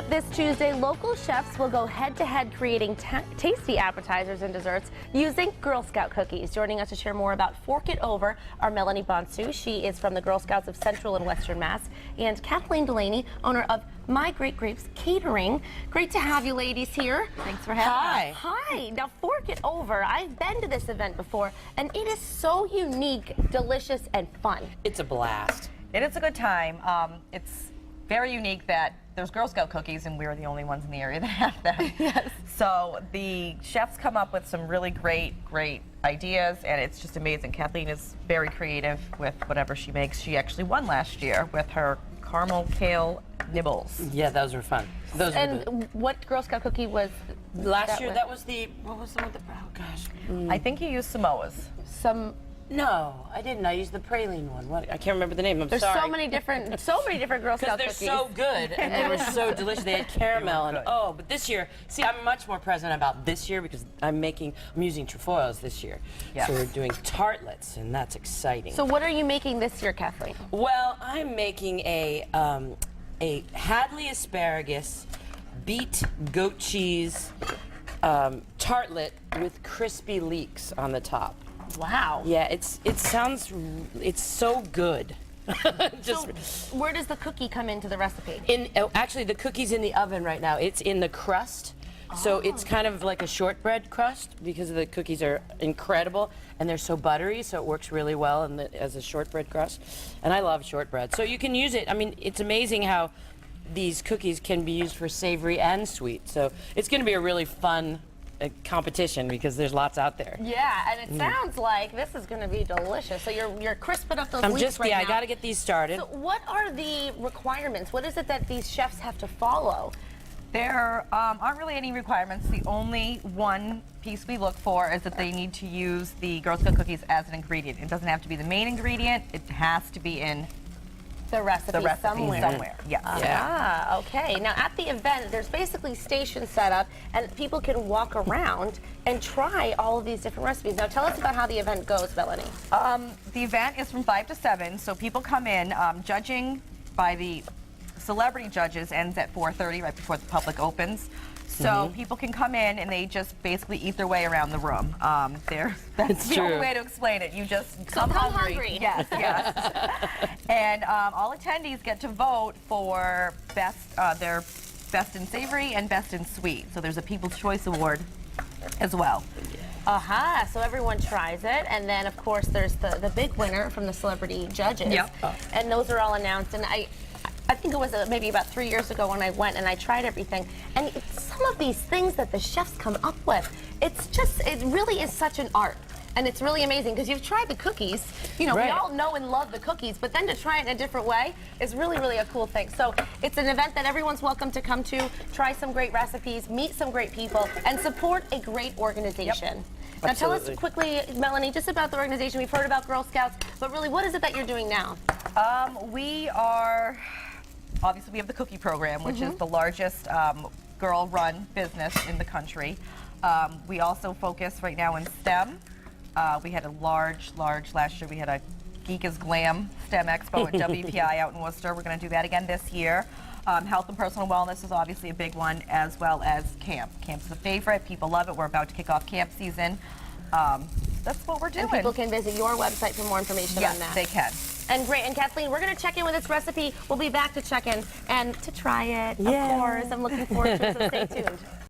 up this Tuesday, local chefs will go head-to-head creating tasty appetizers and desserts using Girl Scout cookies. Joining us to share more about Fork It Over are Melanie Bonsu. She is from the Girl Scouts of Central and Western Mass, and Kathleen Delaney, owner of Great Grapes Catering. Great to have you ladies here. Thanks for having us. Hi. Now, Fork It Over, I've been to this event before, and it is so unique, delicious, and fun. It's a blast. It is a good time. It's very unique that there's Girl Scout cookies and we're the only ones in the area that have them. Yes. So the chefs come up with some really great ideas, and it's just amazing. Kathleen is very creative with whatever she makes. She actually won last year with her caramel kale nibbles. Yeah, those were fun. Those were good. And what Girl Scout cookie was Last year, that was the, what was the one with the, oh gosh. I think you used Samoas. No, I didn't. I used the praline one. What? I can't remember the name. I'm There's sorry. so many different Girl Scout they're cookies. so good and they were so delicious. They had caramel and but this year, see, I'm much more present about this year because I'm using trefoils this year. Yes. So we're doing tartlets, and that's exciting. So what are you making this year, Kathleen? Well, I'm making a Hadley asparagus, beet goat cheese tartlet with crispy leeks on the top. Wow. Yeah, it's so good. So where does the cookie come into the recipe? Actually, the cookie's in the oven right now. It's in the crust. So it's kind of like a shortbread crust because the cookies are incredible and they're so buttery, so it works really well as a shortbread crust. And I love shortbread. So you can use it. I mean, it's amazing how these cookies can be used for savory and sweet. So it's going to be a really fun competition because there's lots out there. Yeah, and it sounds like this is going to be delicious. So you're crisping up those leeks right now. I got to get these started. So what are the requirements? What is it that these chefs have to follow? There aren't really any requirements. The only one piece we look for is that they need to use the Girl Scout cookies as an ingredient. It doesn't have to be the main ingredient. It has to be in the recipe somewhere. Yes. Ah, okay. Now at the event, there's basically stations set up, and people can walk around and try all of these different recipes. Now tell us about how the event goes, Melanie. The event is from 5 to 7, so people come in. Judging by the celebrity judges ends at 4:30, right before the public opens. So people can come in and they just basically eat their way around the room. That's the only way to explain it. You just come hungry. Yes, yes. And all attendees get to vote for their best in savory and best in sweet. So there's a People's Choice Award as well. Aha, so everyone tries it, and then of course there's the big winner from the celebrity judges. Yep. And those are all announced, and I think it was maybe about 3 years ago when I went and I tried everything. And some of these things that the chefs come up with, it really is such an art. And it's really amazing because you've tried the cookies. You know, we all know and love the cookies, but then to try it in a different way is really, really a cool thing. So it's an event that everyone's welcome to come to, try some great recipes, meet some great people, and support a great organization. Yep. Now tell us quickly, Melanie, just about the organization. We've heard about Girl Scouts, but really, what is it that you're doing now? Obviously, we have the cookie program, which is the largest girl-run business in the country. We also focus right now in STEM. We had a large last year. We had a Geek is Glam STEM Expo at WPI out in Worcester. We're going to do that again this year. Health and personal wellness is obviously a big one, as well as camp. Camp's a favorite. People love it. We're about to kick off camp season. That's what we're doing. And people can visit your website for more information on that. Yes, they can. And great. And Kathleen, we're going to check in with this recipe. We'll be back to check in and to try it, of course. I'm looking forward to it, so stay tuned.